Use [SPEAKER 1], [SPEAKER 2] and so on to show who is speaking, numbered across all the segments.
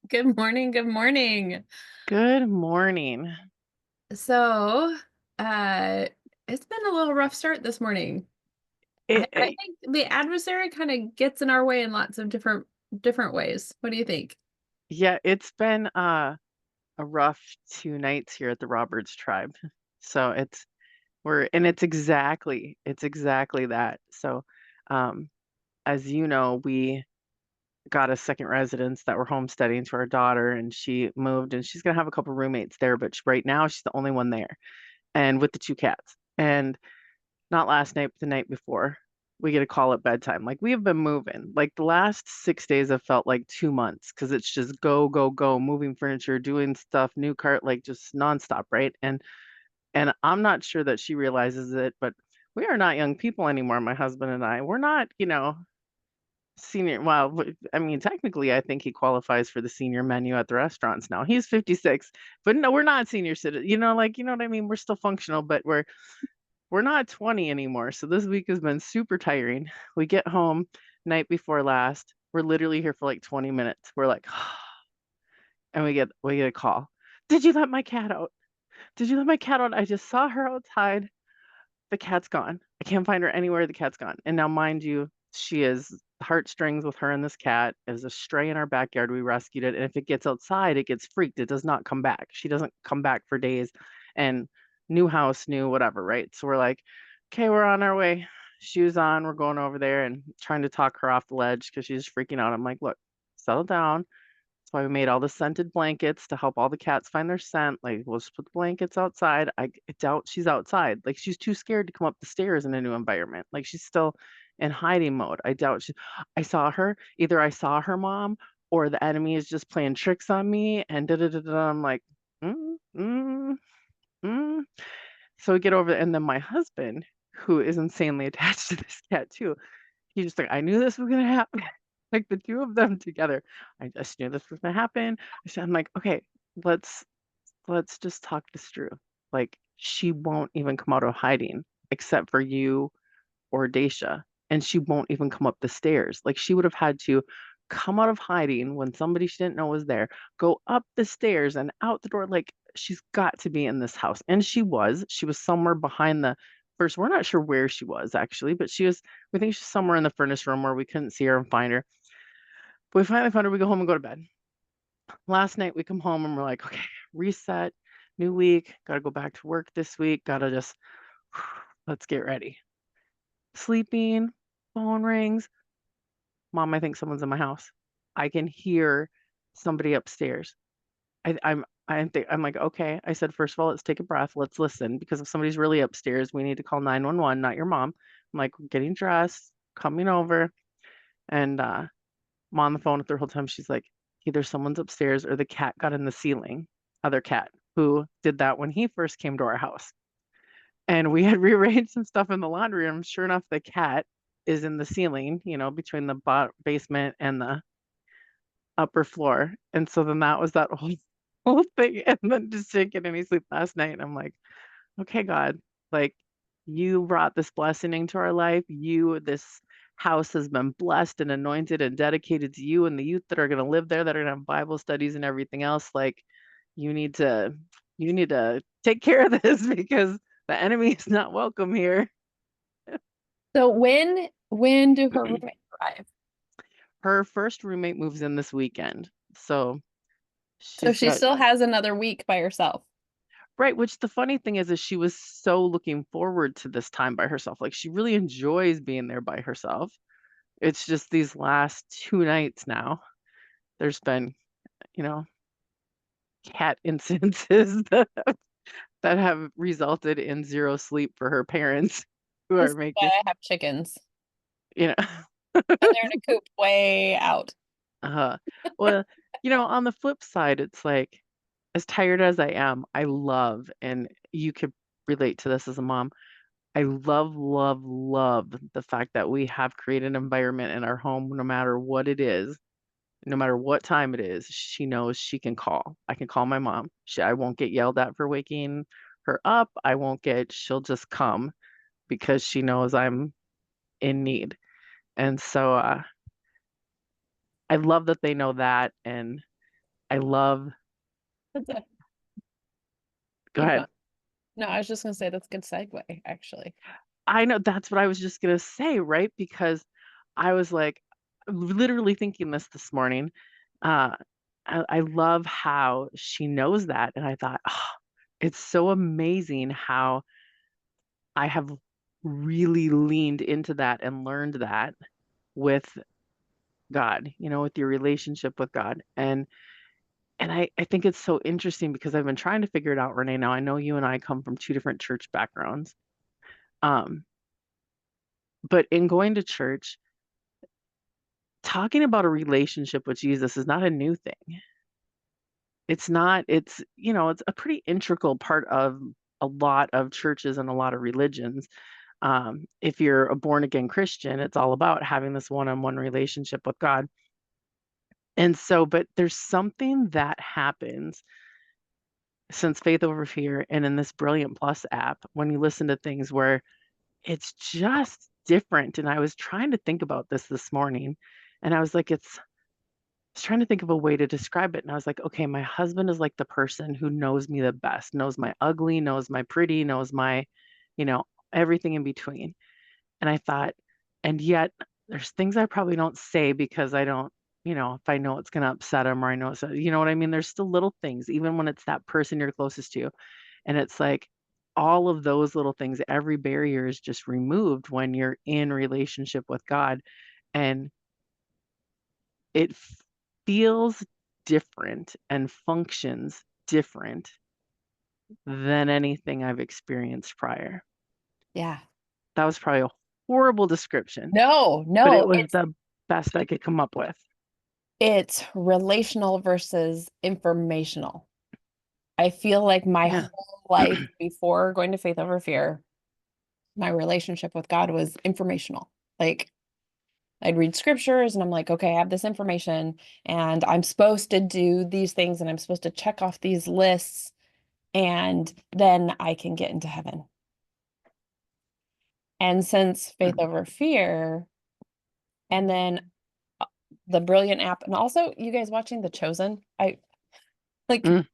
[SPEAKER 1] Good morning. Good morning.
[SPEAKER 2] Good morning.
[SPEAKER 1] So, uh, it's been a little rough start this morning. I
[SPEAKER 2] It
[SPEAKER 1] think the adversary kind of gets in our way in lots of different ways. What do you think?
[SPEAKER 2] yeah, it's been a rough 2 nights here at the Roberts tribe. So it's exactly that. So um as you know, we got a second residence that we're homesteading to our daughter, and she moved and she's gonna have a couple roommates there, but right now she's the only one there and with the two cats. And not last night, but the night before, we get a call at bedtime. Like we have been moving. Like the last 6 days have felt like 2 months because it's just go, go, go, moving furniture, doing stuff, new cart, like just nonstop, right? And I'm not sure that she realizes it, but we are not young people anymore, my husband and I. We're not, senior. Well, I mean, technically, I think he qualifies for the senior menu at the restaurants now. He's 56, but no, we're not senior citizen. You know what I mean? We're still functional, but we're not 20 anymore. So this week has been super tiring. We get home night before last. We're literally here for like 20 minutes. We're like, and we get a call. Did you let my cat out? Did you let my cat out? I just saw her outside. The cat's gone. I can't find her anywhere. The cat's gone. And now, mind you, she is heartstrings with her and this cat. It was a stray in our backyard. We rescued it. And if it gets outside, it gets freaked. It does not come back. She doesn't come back for days. And new house, new whatever, right? So we're like, okay, we're on our way. Shoes on. We're going over there and trying to talk her off the ledge because she's freaking out. I'm like, look, settle down. That's why we made all the scented blankets to help all the cats find their scent. Like, we'll just put the blankets outside. I doubt she's outside. Like, she's too scared to come up the stairs in a new environment. Like, she's still in hiding mode. I doubt she. I saw her. Either I saw her mom or the enemy is just playing tricks on me. And da da da da. I'm like, mm, mm, mm. So we get over, and then my husband, who is insanely attached to this cat too, he's just like, I knew this was gonna happen. Like the two of them together, I just knew this was gonna happen. I'm like, okay, let's let's just talk this through. Like she won't even come out of hiding except for you or Daisha, and she won't even come up the stairs. Like she would have had to come out of hiding when somebody she didn't know was there, go up the stairs and out the door. Like she's got to be in this house. And she was. She was somewhere behind the first. We're not sure where she was actually, but she was, we think she's somewhere in the furnace room where we couldn't see her and find her. But we finally found her. We go home and go to bed. Last night we come home and we're like, okay, reset, new week, gotta go back to work this week, gotta just let's get ready. Sleeping, phone rings. Mom, I think someone's in my house. I can hear somebody upstairs. I'm like, okay. I said, first of all, let's take a breath. Let's listen because if somebody's really upstairs, we need to call 911, not your mom. I'm like, getting dressed, coming over, and I'm on the phone with her the whole time. She's like, either someone's upstairs or the cat got in the ceiling. Other cat who did that when he first came to our house. And we had rearranged some stuff in the laundry room. Sure enough, the cat is in the ceiling, between the basement and the upper floor. And so then that was that whole thing. And then just didn't get any sleep last night. And I'm like, okay, God, like you brought this blessing into our life. This house has been blessed and anointed and dedicated to you and the youth that are going to live there, that are going to have Bible studies and everything else. Like you need to, you need to take care of this because the enemy is not welcome here.
[SPEAKER 1] So when do her roommates arrive?
[SPEAKER 2] Her first roommate moves in this weekend. So
[SPEAKER 1] So
[SPEAKER 2] she's
[SPEAKER 1] she
[SPEAKER 2] got
[SPEAKER 1] still has another week by herself.
[SPEAKER 2] right, which the funny thing is she was so looking forward to this time by herself. Like she really enjoys being there by herself. It's just these last 2 nights now, there's been, you know, cat incidences that have resulted in zero sleep for her parents who
[SPEAKER 1] This
[SPEAKER 2] are
[SPEAKER 1] is why
[SPEAKER 2] making,
[SPEAKER 1] I have chickens.
[SPEAKER 2] you know,
[SPEAKER 1] And they're in a coop way out.
[SPEAKER 2] uh, well, on the flip side, it's like as tired as I am, I love, and you could relate to this as a mom. I love, love, love the fact that we have created an environment in our home, no matter what it is, no matter what time it is, she knows she can call. I can call my mom. I won't get yelled at for waking her up. She'll just come because she knows I'm in need. And so I love that they know that, and I love,
[SPEAKER 1] That's it.
[SPEAKER 2] go
[SPEAKER 1] Keep going.
[SPEAKER 2] ahead.
[SPEAKER 1] No, I was just gonna say that's a good segue, actually.
[SPEAKER 2] I know that's what I was just gonna say, right? Because I was like literally thinking this morning. Uh, I love how she knows that, and I thought, oh, it's so amazing how I have really leaned into that and learned that with God, with your relationship with God. And I think it's so interesting because I've been trying to figure it out, Renee. Now I know you and I come from two different church backgrounds. Um, but in going to church, talking about a relationship with Jesus is not a new thing. It's not, it's a pretty integral part of a lot of churches and a lot of religions. If you're a born again Christian, it's all about having this one-on-one relationship with God. And so, but there's something that happens since Faith Over Fear and in this Brilliant Plus app when you listen to things where it's just different. And I was trying to think about this morning, and I was like, I was trying to think of a way to describe it. And I was like, okay, my husband is like the person who knows me the best, knows my ugly, knows my pretty, knows my, you know, everything in between. And I thought, and yet there's things I probably don't say because I don't, if I know it's going to upset him or I know it's, you know what I mean? There's still little things, even when it's that person you're closest to. And it's like all of those little things, every barrier is just removed when you're in relationship with God. And it feels different and functions different than anything I've experienced prior.
[SPEAKER 1] Yeah.
[SPEAKER 2] That was probably a horrible description,
[SPEAKER 1] No,
[SPEAKER 2] but
[SPEAKER 1] no,
[SPEAKER 2] it was the best I could come up with.
[SPEAKER 1] it's relational versus informational. I feel like my
[SPEAKER 2] Yeah.
[SPEAKER 1] whole life before going to Faith Over Fear, my relationship with God was informational. Like I'd read scriptures and I'm like, okay, I have this information and I'm supposed to do these things and I'm supposed to check off these lists and then I can get into heaven. And since Faith
[SPEAKER 2] Mm,
[SPEAKER 1] Over Fear and then uh, the Brilliant app and also you guys watching The Chosen, I like,
[SPEAKER 2] mm,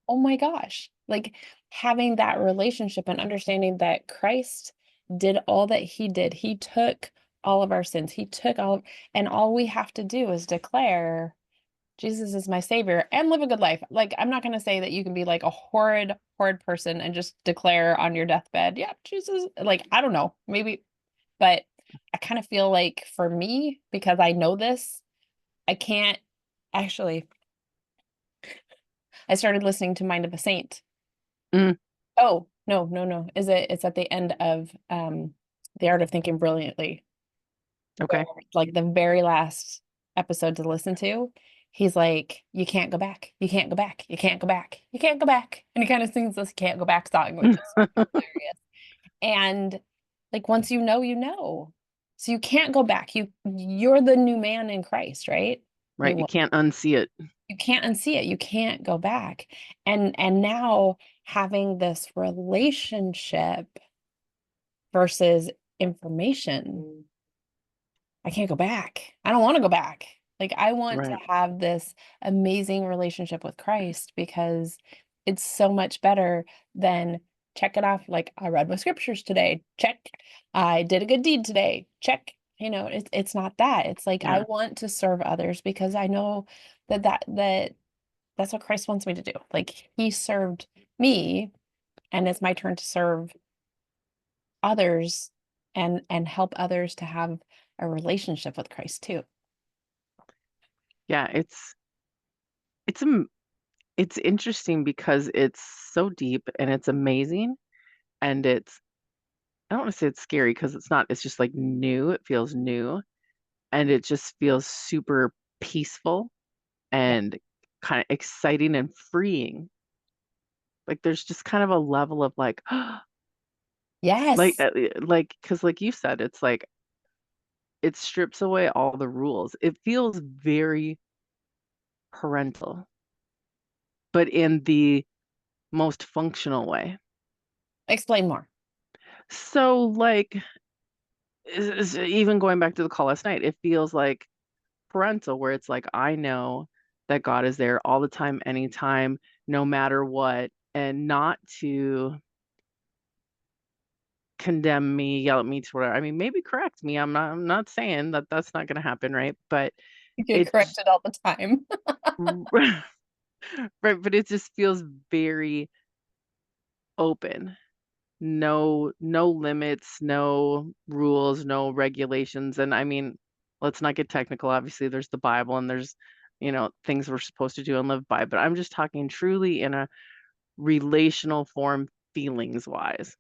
[SPEAKER 1] oh my gosh, like having that relationship and understanding that Christ did all that he did. He took all of our sins. He took and all we have to do is declare Jesus is my savior and live a good life. Like, I'm not going to say that you can be like a horrid, horrid person and just declare on your deathbed, yeah, Jesus, like, I don't know, maybe, but I kind of feel like for me, because I know this, I can't actually, I started listening to Mind of a Saint.
[SPEAKER 2] mm.
[SPEAKER 1] Oh, no, no, no. It's at the end of The Art of Thinking Brilliantly, where
[SPEAKER 2] Okay.
[SPEAKER 1] like the very last episode to listen to, he's like, you can't go back. You can't go back. You can't go back. You can't go back. And he kind of sings this can't go back song, which is hilarious. And like once you know, you know. So you can't go back. You're the new man in Christ, right?
[SPEAKER 2] Right.
[SPEAKER 1] New
[SPEAKER 2] You
[SPEAKER 1] woman.
[SPEAKER 2] can't unsee it.
[SPEAKER 1] You can't unsee it. You can't go back. And now having this relationship versus information, I can't go back. I don't want to go back. Like I want to
[SPEAKER 2] Right.
[SPEAKER 1] have this amazing relationship with Christ because it's so much better than check it off. Like I read my scriptures today. Check. I did a good deed today. Check. It's not that. It's like I
[SPEAKER 2] Yeah.
[SPEAKER 1] want to serve others because I know that that's what Christ wants me to do. Like he served me and it's my turn to serve others and help others to have a relationship with Christ too.
[SPEAKER 2] Yeah. It's it's interesting because it's so deep and it's amazing. And I don't want to say it's scary because it's not, it's just like new. It feels new. And it just feels super peaceful
[SPEAKER 1] Yeah.
[SPEAKER 2] and kind of exciting and freeing. Like there's just kind of a level of like,
[SPEAKER 1] Yes.
[SPEAKER 2] because like you said, it's like it strips away all the rules. It feels very parental, but in the most functional way.
[SPEAKER 1] Explain more.
[SPEAKER 2] So like even going back to the call last night, it feels like parental where it's like I know that God is there all the time, anytime, no matter what, and not to condemn me, yell at me to whatever. I mean, maybe correct me. I'm not saying that that's not going to happen, right? But
[SPEAKER 1] You get
[SPEAKER 2] it's
[SPEAKER 1] corrected all the time.
[SPEAKER 2] right, but it just feels very open. No limits, no rules, no regulations. And I mean, let's not get technical. Obviously, there's the Bible and there's, things we're supposed to do and live by, but I'm just talking truly in a relational form, feelings wise.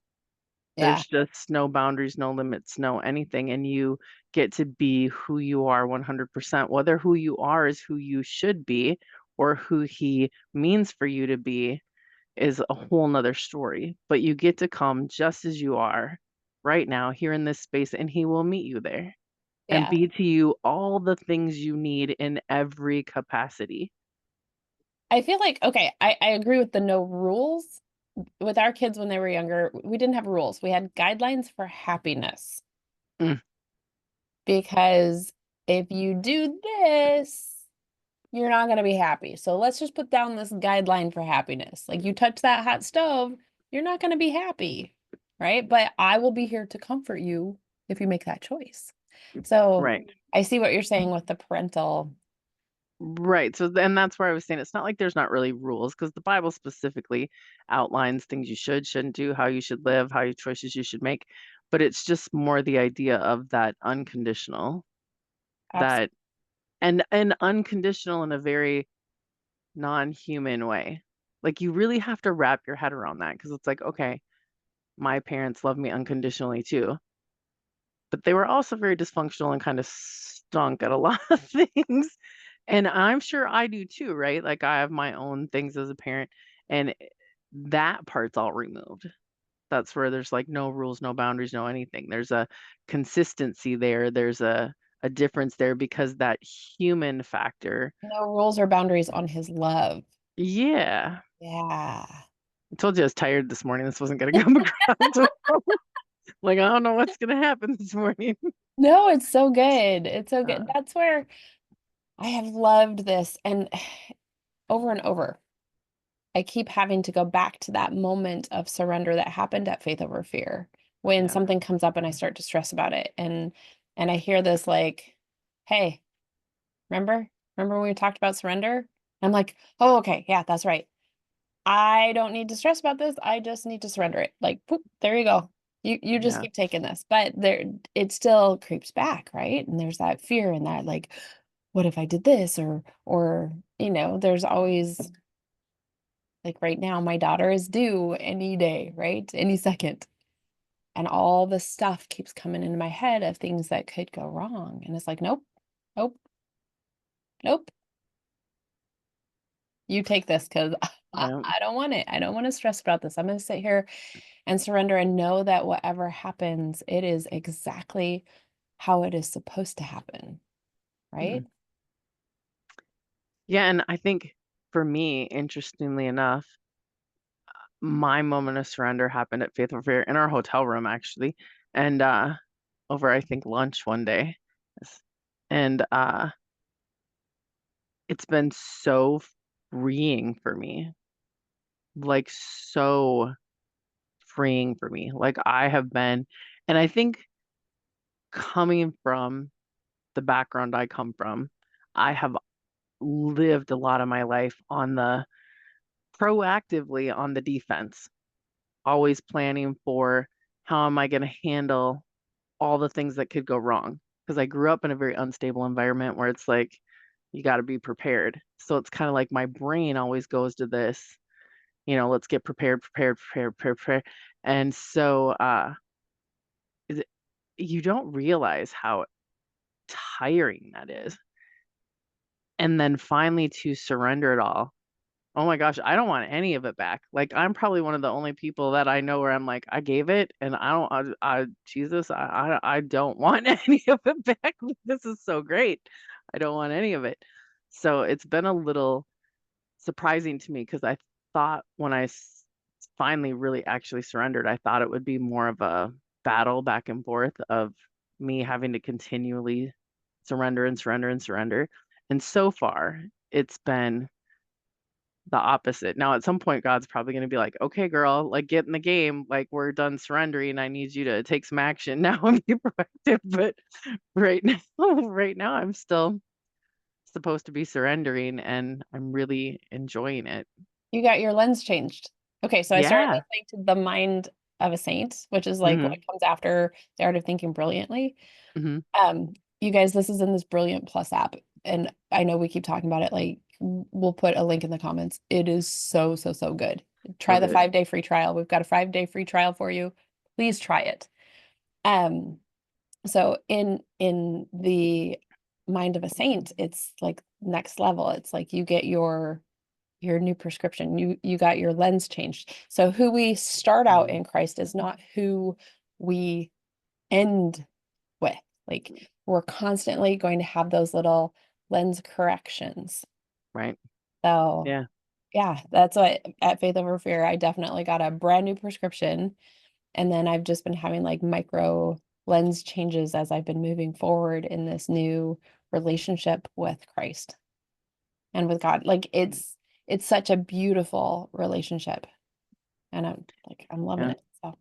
[SPEAKER 1] Yeah.
[SPEAKER 2] There's just no boundaries, no limits, no anything. And you get to be who you are 100%. Whether who you are is who you should be or who he means for you to be is a whole nother story. But you get to come just as you are right now here in this space, and he will meet you there and
[SPEAKER 1] Yeah.
[SPEAKER 2] be to you all the things you need in every capacity.
[SPEAKER 1] I feel like, okay, I agree with the no rules. With our kids when they were younger, we didn't have rules. We had guidelines for happiness
[SPEAKER 2] Mm,
[SPEAKER 1] because if you do this, you're not going to be happy. So let's just put down this guideline for happiness. Like you touch that hot stove, you're not going to be happy, right? But I will be here to comfort you if you make that choice. So
[SPEAKER 2] right.
[SPEAKER 1] I see what you're saying with the parental.
[SPEAKER 2] Right. So then that's where I was saying it's not like there's not really rules because the Bible specifically outlines things you should, shouldn't do, how you should live, how your choices you should make. But it's just more the idea of that unconditional,
[SPEAKER 1] Absolutely.
[SPEAKER 2] that and unconditional in a very non-human way. Like you really have to wrap your head around that because it's like, okay, my parents love me unconditionally too, but they were also very dysfunctional and kind of stunk at a lot of things. And I'm sure I do too, right? Like I have my own things as a parent, and that part's all removed. That's where there's like no rules, no boundaries, no anything. There's a consistency there. There's a difference there because that human factor.
[SPEAKER 1] No rules or boundaries on his love.
[SPEAKER 2] Yeah.
[SPEAKER 1] Yeah.
[SPEAKER 2] I told you I was tired this morning. This wasn't gonna come across well. Like I don't know what's gonna happen this morning.
[SPEAKER 1] No, it's so good. It's so good.
[SPEAKER 2] Uh,
[SPEAKER 1] That's where I have loved this. And over and over, I keep having to go back to that moment of surrender that happened at Faith Over Fear when
[SPEAKER 2] yeah.
[SPEAKER 1] something comes up and I start to stress about it. And I hear this like, hey, remember? Remember when we talked about surrender? I'm like, oh, okay, yeah, that's right. I don't need to stress about this. I just need to surrender it. Like, poop, there you go. You just
[SPEAKER 2] Yeah.
[SPEAKER 1] keep taking this. But there it still creeps back, right? And there's that fear and that like, what if I did this? Or, there's always like right now, my daughter is due any day, right? Any second. And all the stuff keeps coming into my head of things that could go wrong. And it's like, nope, nope, nope. You take this because I,
[SPEAKER 2] Yeah.
[SPEAKER 1] I don't want it. I don't want to stress about this. I'm going to sit here and surrender and know that whatever happens, it is exactly how it is supposed to happen, right?
[SPEAKER 2] Mm. Yeah, and I think for me, interestingly enough, my moment of surrender happened at Faith Over Fear in our hotel room actually. And over I think lunch one day. Yes. And it's been so freeing for me. Like so freeing for me. Like I have been, and I think coming from the background I come from, I have lived a lot of my life on the proactively on the defense, always planning for how am I going to handle all the things that could go wrong. Because I grew up in a very unstable environment where it's like, you got to be prepared. So it's kind of like my brain always goes to this, let's get prepared, prepared, prepared, prepared, prepared. And so it- you don't realize how tiring that is. And then finally to surrender it all. Oh my gosh, I don't want any of it back. Like I'm probably one of the only people that I know where I'm like, I gave it and I don't, Jesus, I don't want any of it back. This is so great. I don't want any of it. So it's been a little surprising to me because I thought when finally really actually surrendered, I thought it would be more of a battle back and forth of me having to continually surrender and surrender and surrender. And so far, it's been the opposite. Now, at some point, God's probably going to be like, okay, girl, like get in the game. Like we're done surrendering. I need you to take some action now and be proactive. But right now, right now, I'm still supposed to be surrendering and I'm really enjoying it.
[SPEAKER 1] You got your lens changed. Okay, so I started
[SPEAKER 2] Yeah.
[SPEAKER 1] listening to The Mind of a Saint, which is like
[SPEAKER 2] Hmm.
[SPEAKER 1] what comes after The Art of Thinking Brilliantly.
[SPEAKER 2] Hmm.
[SPEAKER 1] You guys, this is in this Brilliant Plus app, and I know we keep talking about it. Like, we'll put a link in the comments. It is so, so, so good.
[SPEAKER 2] So
[SPEAKER 1] Try the
[SPEAKER 2] good.
[SPEAKER 1] 5-day free trial. We've got a 5-day free trial for you. Please try it. Um, so in the Mind of a Saint, it's like next level. It's like you get your new prescription. You got your lens changed. So who we start out
[SPEAKER 2] Mm.
[SPEAKER 1] in Christ is not who we end with. Like we're constantly going to have those little lens corrections.
[SPEAKER 2] Right.
[SPEAKER 1] So
[SPEAKER 2] Yeah.
[SPEAKER 1] yeah, that's what at Faith Over Fear, I definitely got a brand new prescription. And then I've just been having like micro lens changes as I've been moving forward in this new relationship with Christ and with God. Like it's such a beautiful relationship. And I'm loving
[SPEAKER 2] Yeah.
[SPEAKER 1] it. So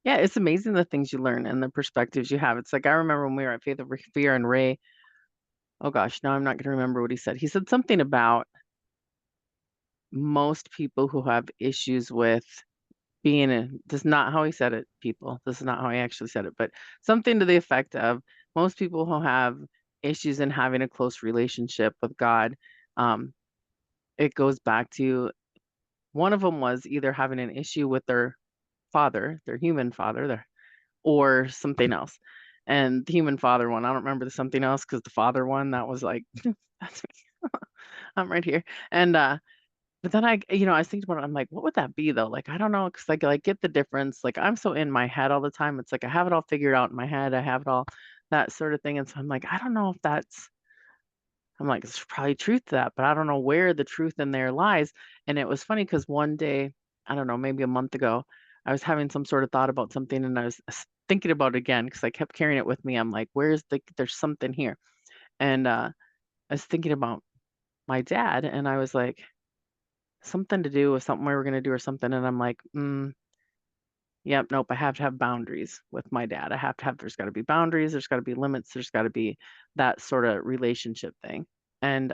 [SPEAKER 2] Yeah. It's amazing the things you learn and the perspectives you have. It's like I remember when we were at Faith Over Fear and Ray, oh gosh, now I'm not going to remember what he said. He said something about most people who have issues with being a, this is not how he said it, people. This is not how he actually said it, but something to the effect of most people who have issues in having a close relationship with God, um, it goes back to one of them was either having an issue with their father, their human father, or something else. And the human father one, I don't remember the something else because the father one, that was like, that's me. I'm right here. And but then I was thinking about it. I'm like, what would that be though? Like, I don't know, because like get the difference. Like, I'm so in my head all the time. It's like I have it all figured out in my head. I have it all that sort of thing. And so I'm like, I don't know if that's. I'm like, there's probably truth to that, but I don't know where the truth in there lies. And it was funny because one day, I don't know, maybe a month ago, I was having some sort of thought about something, and I was thinking about it again because I kept carrying it with me. I'm like, there's something here, and I was thinking about my dad, and I was like something to do with something we were going to do or something. And I'm like, yep, nope, I have to have boundaries with my dad. There's got to be boundaries. There's got to be limits. There's got to be that sort of relationship thing. And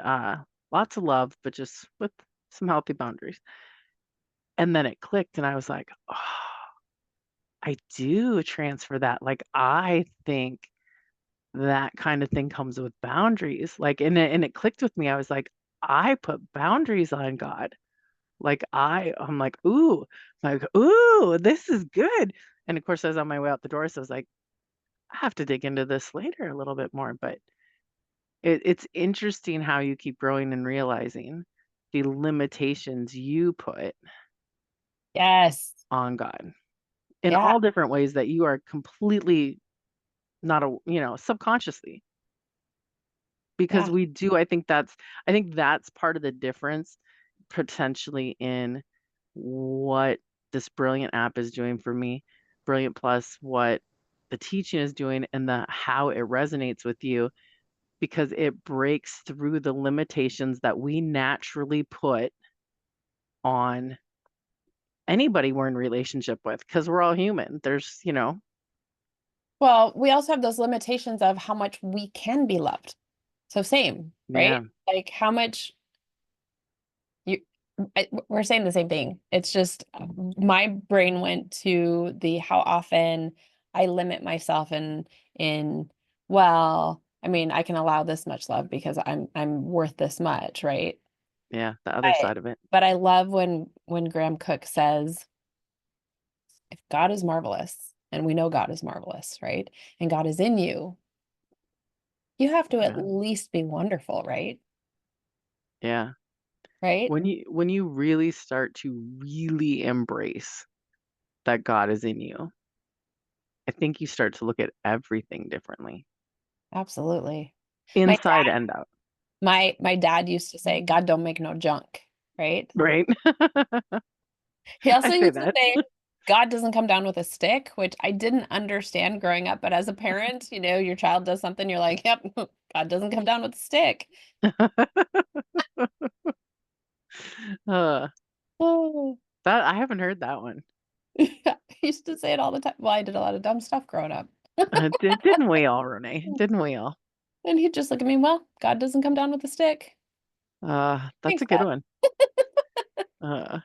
[SPEAKER 2] lots of love, but just with some healthy boundaries. And then it clicked and I was like, oh, I do transfer that. Like, I think that kind of thing comes with boundaries. Like, and it clicked with me. I was like, I put boundaries on God. Like I'm like, ooh, this is good. And of course, I was on my way out the door, so I was like, I have to dig into this later a little bit more. But it's interesting how you keep growing and realizing the limitations you put
[SPEAKER 1] yes.
[SPEAKER 2] on God in
[SPEAKER 1] Yeah.
[SPEAKER 2] all different ways that you are completely not subconsciously. Because
[SPEAKER 1] Yeah.
[SPEAKER 2] we do, I think that's part of the difference potentially in what this brilliant app is doing for me, Brilliant Plus, what the teaching is doing and the how it resonates with you because it breaks through the limitations that we naturally put on anybody we're in relationship with because we're all human. There's.
[SPEAKER 1] Well, we also have those limitations of how much we can be loved. So same, right?
[SPEAKER 2] Yeah,
[SPEAKER 1] Like how much you we're saying the same thing. It's just my brain went to the how often I limit myself in well, I mean, I can allow this much love because I'm worth this much, right?
[SPEAKER 2] yeah, the other
[SPEAKER 1] I
[SPEAKER 2] side of it.
[SPEAKER 1] but I love when Graham Cook says, if God is marvelous, and we know God is marvelous, right? And God is in you, you have to at
[SPEAKER 2] Yeah,
[SPEAKER 1] least be wonderful, right?
[SPEAKER 2] yeah.
[SPEAKER 1] Right?
[SPEAKER 2] When you really start to really embrace that God is in you, I think you start to look at everything differently,
[SPEAKER 1] Absolutely. My
[SPEAKER 2] inside and out.
[SPEAKER 1] my dad used to say, God don't make no junk, right?
[SPEAKER 2] Right?
[SPEAKER 1] He also
[SPEAKER 2] I say
[SPEAKER 1] used to
[SPEAKER 2] that.
[SPEAKER 1] say, God doesn't come down with a stick, which I didn't understand growing up, but as a parent, your child does something, you're like, yep, God doesn't come down with a stick.
[SPEAKER 2] Uh,
[SPEAKER 1] Oh,
[SPEAKER 2] that I haven't heard that one.
[SPEAKER 1] yeah. I used to say it all the time. Well, I did a lot of dumb stuff growing up.
[SPEAKER 2] Didn't we all, Renee? Didn't we all?
[SPEAKER 1] And he'd just look at me, well, God doesn't come down with a stick.
[SPEAKER 2] That's
[SPEAKER 1] Thanks,
[SPEAKER 2] a good
[SPEAKER 1] God.
[SPEAKER 2] one.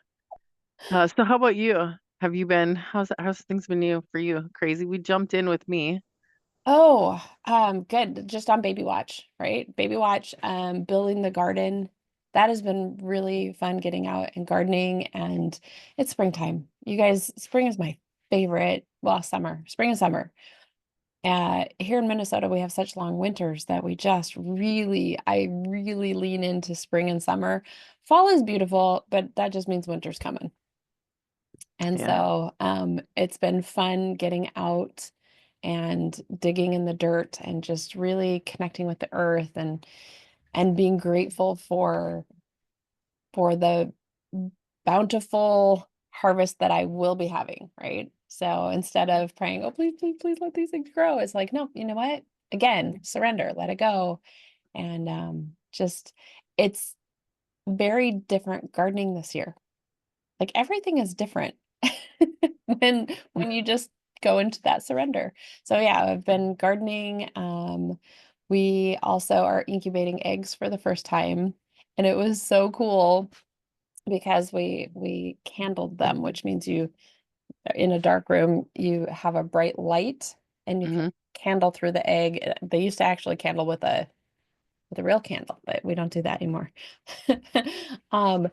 [SPEAKER 2] Uh, so how about you? Have you been, how's things been for you? Crazy. We jumped in with me.
[SPEAKER 1] Oh, good. Just on baby watch, right? Baby watch, building the garden. That has been really fun getting out and gardening, and it's springtime. You guys, spring is my favorite. Well, summer, spring and summer. Here in Minnesota, we have such long winters that I really lean into spring and summer. Fall is beautiful, but that just means winter's coming. And
[SPEAKER 2] Yeah.
[SPEAKER 1] so it's been fun getting out and digging in the dirt and just really connecting with the earth and being grateful for the bountiful harvest that I will be having, right? So instead of praying, oh, please, please, please let these things grow, it's like, no, you know what? Again, surrender, let it go. And just it's very different gardening this year. Like everything is different when you just go into that surrender. So yeah, I've been gardening. We also are incubating eggs for the first time, and it was so cool because we candled them, which means you in a dark room you have a bright light and you can
[SPEAKER 2] Hmm.
[SPEAKER 1] candle through the egg. They used to actually candle with a real candle, but we don't do that anymore. Um,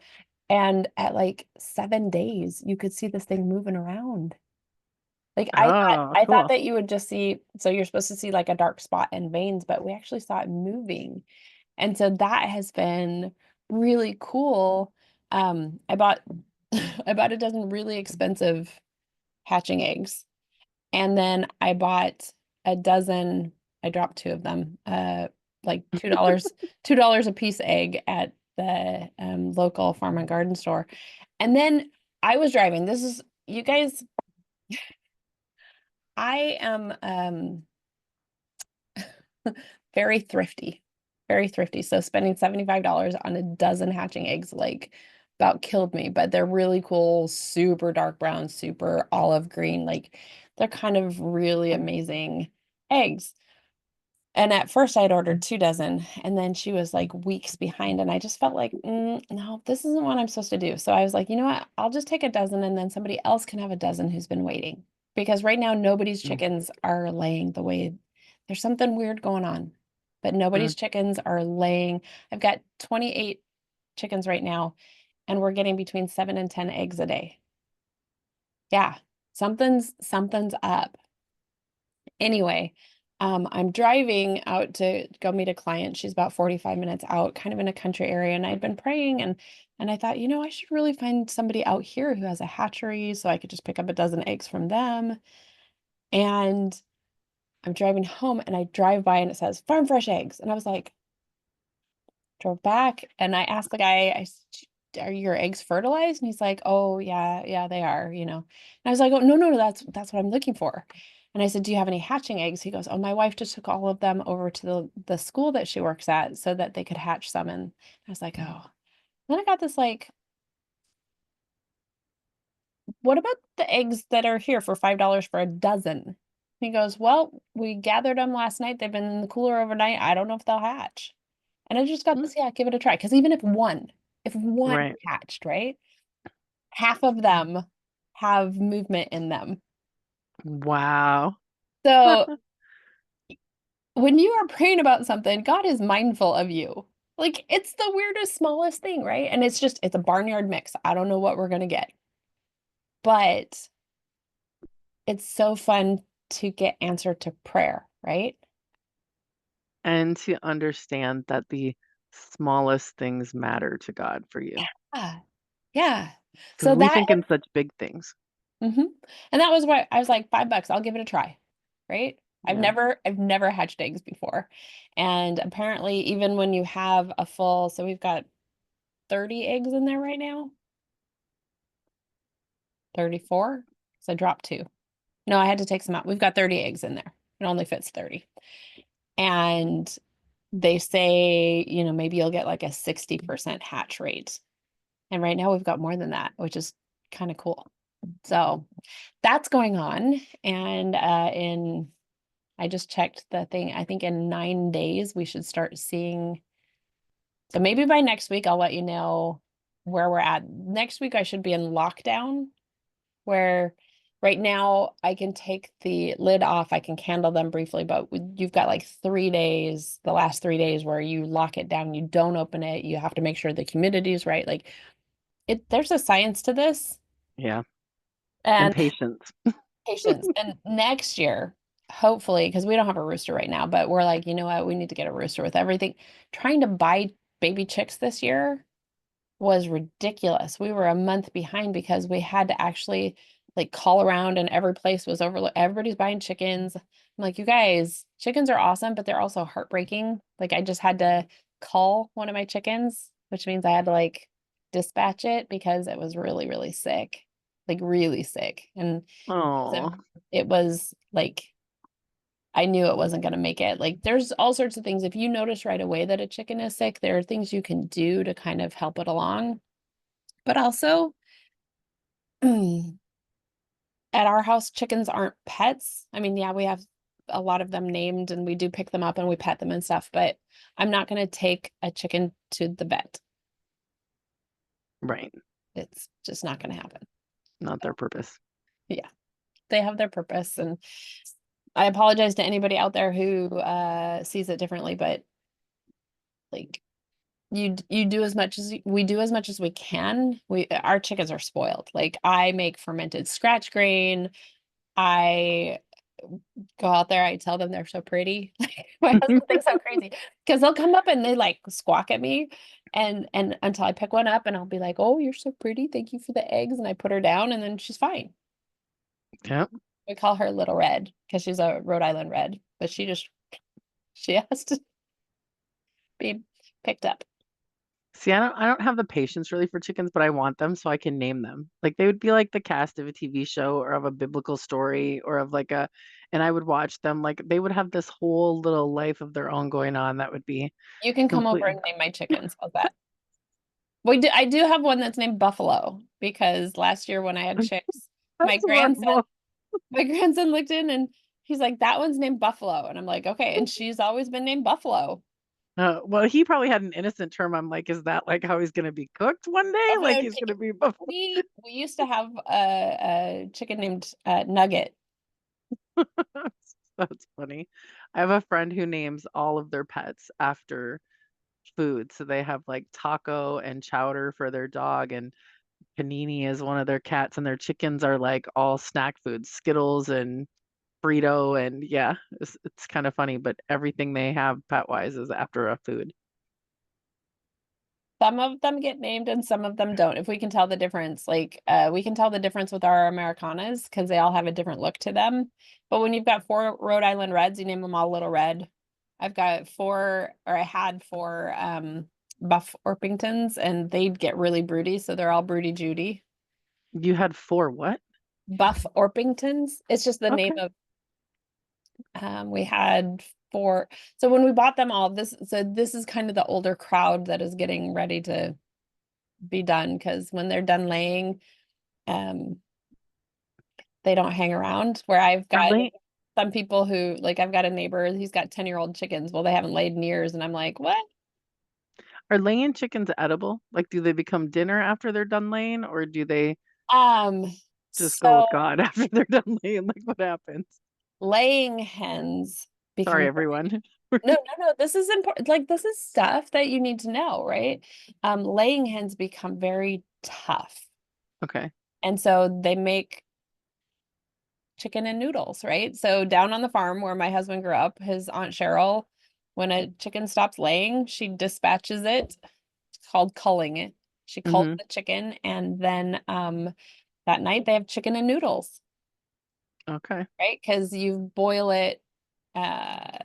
[SPEAKER 1] and at like 7 days, you could see this thing moving around. Like
[SPEAKER 2] Oh,
[SPEAKER 1] I thought
[SPEAKER 2] cool.
[SPEAKER 1] that you would just see, so you're supposed to see like a dark spot and veins, but we actually saw it moving. And so that has been really cool. I bought I bought a dozen really expensive hatching eggs. And then I bought a dozen, I dropped two of them, like $2 a piece egg at the local farm and garden store. And then I was driving. This is, you guys, I am very thrifty, very thrifty. So spending $75 on a dozen hatching eggs like about killed me, but they're really cool, super dark brown, super olive green. Like they're kind of really amazing eggs. And at first I'd ordered 2 dozen, and then she was like weeks behind, and I just felt like, no, this isn't what I'm supposed to do. So I was like, you know what? I'll just take a dozen, and then somebody else can have a dozen who's been waiting. Because right now nobody's chickens are laying the way there's something weird going on, but
[SPEAKER 2] Mm-hmm.
[SPEAKER 1] nobody's chickens are laying. I've got 28 chickens right now, and we're getting between 7 and 10 eggs a day. Yeah, something's up. Anyway, I'm driving out to go meet a client. She's about 45 minutes out, kind of in a country area. And I'd been praying and I thought, I should really find somebody out here who has a hatchery so I could just pick up a dozen eggs from them. And I'm driving home and I drive by and it says farm fresh eggs. And I was like, drove back and I asked the guy, are your eggs fertilized? And he's like, oh yeah, they are, And I was like, oh no, that's what I'm looking for. And I said, do you have any hatching eggs? He goes, oh, my wife just took all of them over to the school that she works at so that they could hatch some. And I was like, oh. Then I got this like, what about the eggs that are here for $5 for a dozen? He goes, well, we gathered them last night. They've been in the cooler overnight. I don't know if they'll hatch. And I just got this, yeah, give it a try. Because even if one
[SPEAKER 2] Right.
[SPEAKER 1] hatched, right? Half of them have movement in them.
[SPEAKER 2] Wow.
[SPEAKER 1] So when you are praying about something, God is mindful of you. Like it's the weirdest, smallest thing, right? And it's a barnyard mix. I don't know what we're gonna get, but it's so fun to get answer to prayer, right?
[SPEAKER 2] And to understand that the smallest things matter to God for you.
[SPEAKER 1] Yeah. Yeah.
[SPEAKER 2] Because
[SPEAKER 1] So
[SPEAKER 2] we
[SPEAKER 1] that
[SPEAKER 2] think in such big things.
[SPEAKER 1] hmm And that was why I was like, $5, I'll give it a try. Right?
[SPEAKER 2] Yeah.
[SPEAKER 1] I've never hatched eggs before. And apparently, even when you have a full, so we've got 30 eggs in there right now, 34. So I dropped 2. No, I had to take some out. We've got 30 eggs in there. It only fits 30. And they say, maybe you'll get like a 60% hatch rate. And right now we've got more than that, which is kind of cool. So that's going on. And I just checked the thing. I think in 9 days we should start seeing. So maybe by next week I'll let you know where we're at. Next week I should be in lockdown, where right now I can take the lid off, I can candle them briefly, but you've got like 3 days, the last 3 days where you lock it down, you don't open it, you have to make sure the humidity is right. Like there's a science to this
[SPEAKER 2] Yeah. And
[SPEAKER 1] and
[SPEAKER 2] patience.
[SPEAKER 1] patience. And next year, hopefully, because we don't have a rooster right now, but we're like, you know what, we need to get a rooster with everything. Trying to buy baby chicks this year was ridiculous. We were a month behind because we had to actually like call around and every place was overlooked. Everybody's buying chickens. I'm like, you guys, chickens are awesome, but they're also heartbreaking. Like I just had to call one of my chickens, which means I had to like dispatch it because it was really, really sick, like really sick. And
[SPEAKER 2] Oh,
[SPEAKER 1] it was like I knew it wasn't going to make it. Like there's all sorts of things. If you notice right away that a chicken is sick, there are things you can do to kind of help it along. But also, at our house, chickens aren't pets. I mean, yeah, we have a lot of them named and we do pick them up and we pet them and stuff, but I'm not going to take a chicken to the vet.
[SPEAKER 2] right.
[SPEAKER 1] It's just not going to happen.
[SPEAKER 2] Not their purpose.
[SPEAKER 1] Yeah, they have their purpose. And I apologize to anybody out there who sees it differently, but like you do as much as we do as much as we can. Our chickens are spoiled. Like I make fermented scratch grain. I go out there, I tell them they're so pretty. My husband thinks I'm crazy because they'll come up and they like squawk at me and until I pick one up and I'll be like, "Oh, you're so pretty. Thank you for the eggs." And I put her down and then she's fine.
[SPEAKER 2] Yeah.
[SPEAKER 1] We call her Little Red because she's a Rhode Island Red, but she has to be picked up.
[SPEAKER 2] See, I don't have the patience really for chickens, but I want them so I can name them. Like they would be like the cast of a TV show or of a biblical story or of like and I would watch them like they would have this whole little life of their own going on that would be
[SPEAKER 1] You can come over
[SPEAKER 2] complete.
[SPEAKER 1] and name my chickens. How's that? I do have one that's named Buffalo because last year when I had chicks, my
[SPEAKER 2] That's
[SPEAKER 1] grandson
[SPEAKER 2] adorable.
[SPEAKER 1] my grandson looked in and he's like, that one's named Buffalo. And I'm like, okay. And she's always been named Buffalo.
[SPEAKER 2] Well, he probably had an innocent term. I'm like, is that like how he's gonna be cooked one day? Like
[SPEAKER 1] Buffalo
[SPEAKER 2] he's gonna
[SPEAKER 1] chicken.
[SPEAKER 2] be buffalo.
[SPEAKER 1] We used to have a chicken named Nugget.
[SPEAKER 2] That's funny. I have a friend who names all of their pets after food. So they have like taco and chowder for their dog, and panini is one of their cats, and their chickens are like all snack foods, Skittles and Frito, and yeah, it's kind of funny, but everything they have pet wise is after a food.
[SPEAKER 1] Some of them get named and some of them don't. If we can tell the difference, like we can tell the difference with our Americanas because they all have a different look to them. But when you've got 4 Rhode Island Reds, you name them all Little Red. I've got 4, or I had 4 Buff Orpingtons, and they'd get really broody, so they're all Broody Judy.
[SPEAKER 2] You had 4 what?
[SPEAKER 1] Buff Orpingtons. It's just the name
[SPEAKER 2] Okay.
[SPEAKER 1] of we had 4. So when we bought them all, this is kind of the older crowd that is getting ready to be done because when they're done laying, um, they don't hang around. Where I've
[SPEAKER 2] Are
[SPEAKER 1] got
[SPEAKER 2] lay
[SPEAKER 1] some people who like I've got a neighbor, he's got 10-year-old chickens. Well, they haven't laid in years, and I'm like, what?
[SPEAKER 2] are laying chickens edible? Like do they become dinner after they're done laying, or do they
[SPEAKER 1] Um,
[SPEAKER 2] just go with
[SPEAKER 1] so
[SPEAKER 2] God after they're done laying? Like what happens?
[SPEAKER 1] laying hens
[SPEAKER 2] Sorry,
[SPEAKER 1] become
[SPEAKER 2] everyone.
[SPEAKER 1] no, this is important. Like this is stuff that you need to know, right? Laying hens become very tough.
[SPEAKER 2] Okay.
[SPEAKER 1] And so they make chicken and noodles, right? So down on the farm where my husband grew up, his Aunt Cheryl, when a chicken stops laying, she dispatches it. It's called culling it. She culls
[SPEAKER 2] Mm-hmm.
[SPEAKER 1] the chicken and then that night they have chicken and noodles,
[SPEAKER 2] Okay.
[SPEAKER 1] right? Because you boil it uh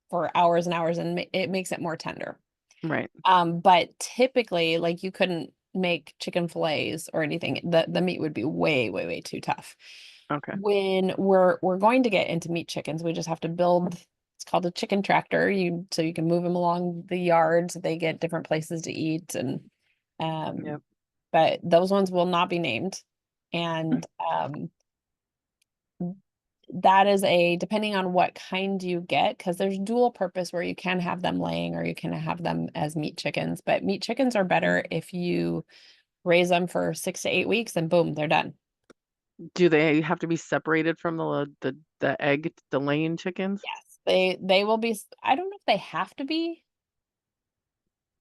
[SPEAKER 1] for hours and hours and it makes it more tender.
[SPEAKER 2] Right.
[SPEAKER 1] But typically, like you couldn't make chicken fillets or anything. The meat would be way, way, way too tough.
[SPEAKER 2] Okay.
[SPEAKER 1] When we're going to get into meat chickens, we just have to build, it's called a chicken tractor. So you can move them along the yard so they get different places to eat. And
[SPEAKER 2] Yep.
[SPEAKER 1] but those ones will not be named. And that is depending on what kind you get, because there's dual purpose where you can have them laying or you can have them as meat chickens. But meat chickens are better if you raise them for 6 to 8 weeks and boom, they're done.
[SPEAKER 2] Do they have to be separated from the egg, the laying chickens?
[SPEAKER 1] Yes, they will be. I don't know if they have to be.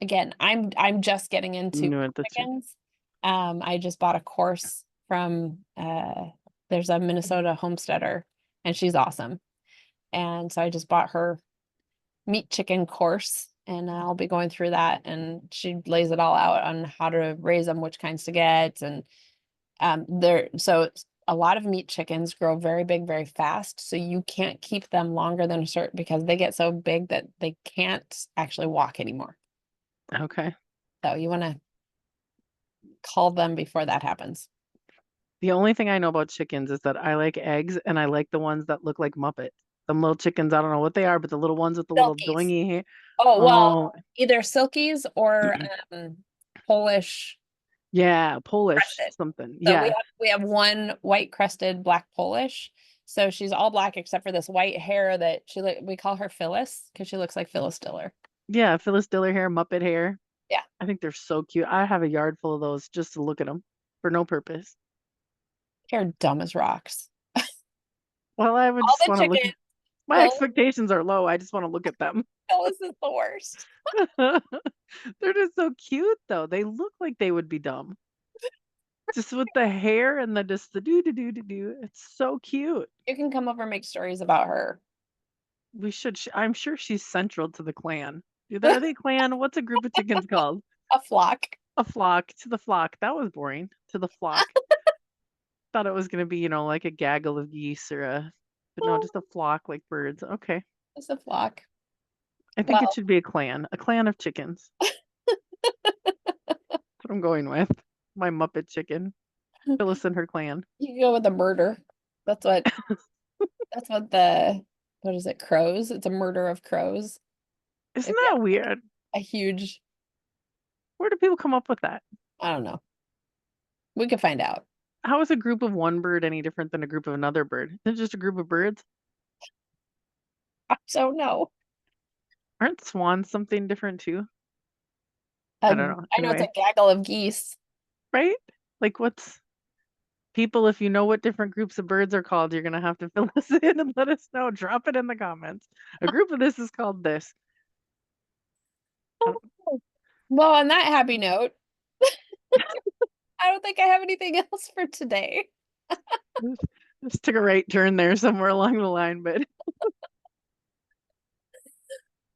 [SPEAKER 1] Again, I'm just getting into
[SPEAKER 2] No, that's it.
[SPEAKER 1] chickens. I just bought a course from there's a Minnesota homesteader and she's awesome. And so I just bought her meat chicken course and I'll be going through that and she lays it all out on how to raise them, which kinds to get. And a lot of meat chickens grow very big very fast, so you can't keep them longer than a certain, because they get so big that they can't actually walk anymore.
[SPEAKER 2] Okay.
[SPEAKER 1] So you want to call them before that happens.
[SPEAKER 2] The only thing I know about chickens is that I like eggs and I like the ones that look like Muppets. Them little chickens, I don't know what they are, but the little ones with the little
[SPEAKER 1] Silkies.
[SPEAKER 2] doingy hair.
[SPEAKER 1] Oh, well,
[SPEAKER 2] Oh,
[SPEAKER 1] either silkies or Polish
[SPEAKER 2] yeah, Polish
[SPEAKER 1] crested.
[SPEAKER 2] something.
[SPEAKER 1] So
[SPEAKER 2] Yeah.
[SPEAKER 1] we have one white crested black Polish. So she's all black except for this white hair that we call her Phyllis because she looks like Phyllis Diller.
[SPEAKER 2] Yeah, Phyllis Diller hair, Muppet hair.
[SPEAKER 1] Yeah.
[SPEAKER 2] I think they're so cute. I have a yard full of those just to look at them for no purpose.
[SPEAKER 1] They're dumb as rocks.
[SPEAKER 2] Well, I would
[SPEAKER 1] All
[SPEAKER 2] just
[SPEAKER 1] the
[SPEAKER 2] want to look.
[SPEAKER 1] chickens,
[SPEAKER 2] My expectations are low. I just want to look at them.
[SPEAKER 1] Phyllis is the worst.
[SPEAKER 2] They're just so cute, though. They look like they would be dumb. Just with the hair and the do do do do do. It's so cute.
[SPEAKER 1] You can come over and make stories about her.
[SPEAKER 2] We should. I'm sure she's central to the clan. Are they clan? What's a group of chickens called?
[SPEAKER 1] A flock.
[SPEAKER 2] A flock. To the flock. That was boring. To the flock. Thought it was gonna be, like a gaggle of geese but no, just a flock like birds. Okay.
[SPEAKER 1] It's a flock.
[SPEAKER 2] I think it
[SPEAKER 1] Well,
[SPEAKER 2] should be a clan of chickens. That's what I'm going with. My Muppet chicken. Phyllis and her clan.
[SPEAKER 1] you can go with a murder. That's what that's what is it, crows? It's a murder of crows.
[SPEAKER 2] Isn't
[SPEAKER 1] If you
[SPEAKER 2] that weird?
[SPEAKER 1] have a huge,
[SPEAKER 2] Where do people come up with that?
[SPEAKER 1] I don't know. We could find out.
[SPEAKER 2] How is a group of one bird any different than a group of another bird? Is it just a group of birds?
[SPEAKER 1] I don't know.
[SPEAKER 2] Aren't swans something different too? I don't know.
[SPEAKER 1] I know it's a
[SPEAKER 2] Anyway,
[SPEAKER 1] gaggle of geese.
[SPEAKER 2] right? Like what's people, if you know what different groups of birds are called, you're gonna have to fill us in and let us know. Drop it in the comments. A group of this is called this. I don't-
[SPEAKER 1] Well, on that happy note, I don't think I have anything else for today.
[SPEAKER 2] This, this took a right turn there somewhere along the line, but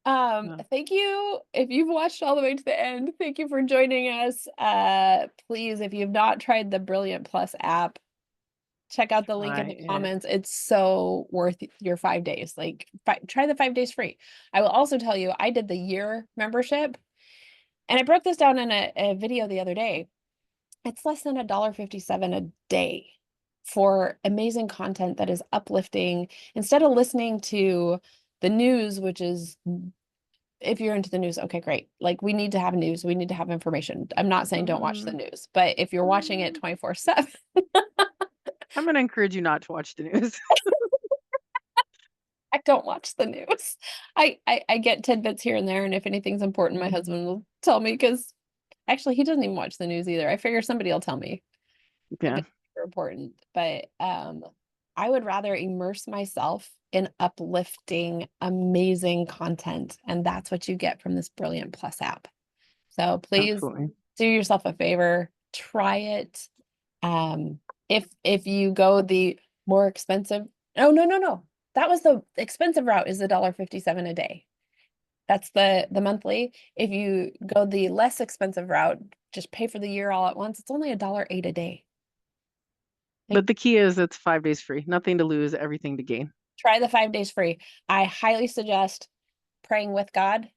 [SPEAKER 2] uh,
[SPEAKER 1] Thank you. If you've watched all the way to the end, thank you for joining us. Please, if you've not tried the Brilliant Plus app, check out the link in
[SPEAKER 2] try
[SPEAKER 1] the
[SPEAKER 2] it.
[SPEAKER 1] comments. It's so worth your 5 days. Like, try the 5 days free. I will also tell you, I did the year membership, and I broke this down in a video the other day. It's less than $1.57 a day for amazing content that is uplifting. Instead of listening to the news, which is, if you're into the news, okay, great. Like, we need to have news. We need to have information. I'm not saying don't watch the
[SPEAKER 2] Mm,
[SPEAKER 1] news, but if you're watching it 24/7,
[SPEAKER 2] I'm gonna encourage you not to watch the news.
[SPEAKER 1] I don't watch the news. I get tidbits here and there, and if anything's important, my husband will tell me, because actually he doesn't even watch the news either. I figure somebody will tell me if
[SPEAKER 2] Yeah,
[SPEAKER 1] it's super important. But I would rather immerse myself in uplifting, amazing content, and that's what you get from this Brilliant Plus app. So please
[SPEAKER 2] absolutely.
[SPEAKER 1] do yourself a favor, try it. Um, if you go the more expensive, oh no. That was the expensive route, is $1.57 a day. That's the monthly. If you go the less expensive route, just pay for the year all at once, it's only $1.08 a day. Like,
[SPEAKER 2] But the key is it's 5 days free. Nothing to lose, everything to gain.
[SPEAKER 1] try the 5 days free. I highly suggest praying with God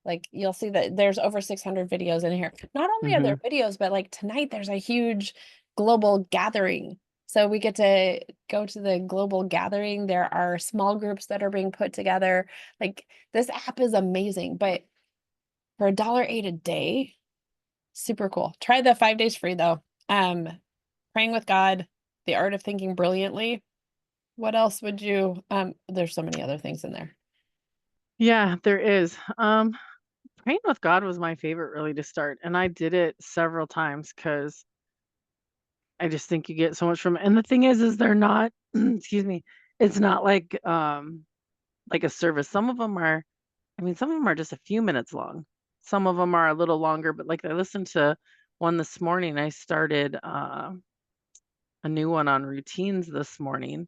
[SPEAKER 1] Like you'll see that there's over 600 videos in here. Not only are there
[SPEAKER 2] Mhm.
[SPEAKER 1] videos, but like tonight there's a huge global gathering. So we get to go to the global gathering. There are small groups that are being put together. Like this app is amazing, but for $1.08 a day, super cool. Try the 5 days free though. Um, Praying with God, The Art of Thinking Brilliantly. What else would you there's so many other things in there.
[SPEAKER 2] Yeah, there is. Praying with God was my favorite really to start, and I did it several times because I just think you get so much from it. And the thing is they're not excuse me, it's not like a service. Some of them are I mean, some of them are just a few minutes long. Some of them are a little longer, but like I listened to one this morning. I started a new one on routines this morning,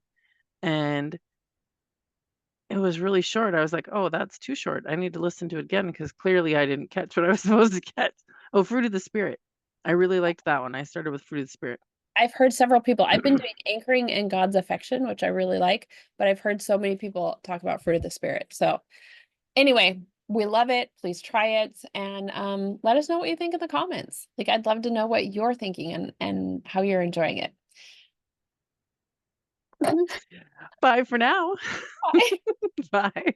[SPEAKER 2] and it was really short. I was like, "Oh, that's too short. I need to listen to it again because clearly I didn't catch what I was supposed to catch." Oh, Fruit of the Spirit. I really liked that one. I started with Fruit of the Spirit.
[SPEAKER 1] I've heard several people. I've been doing anchoring in God's affection, which I really like, but I've heard so many people talk about fruit of the spirit. So anyway, we love it. Please try it and let us know what you think in the comments. Like I'd love to know what you're thinking and how you're enjoying it.
[SPEAKER 2] Bye for now.
[SPEAKER 1] Bye.
[SPEAKER 2] Bye.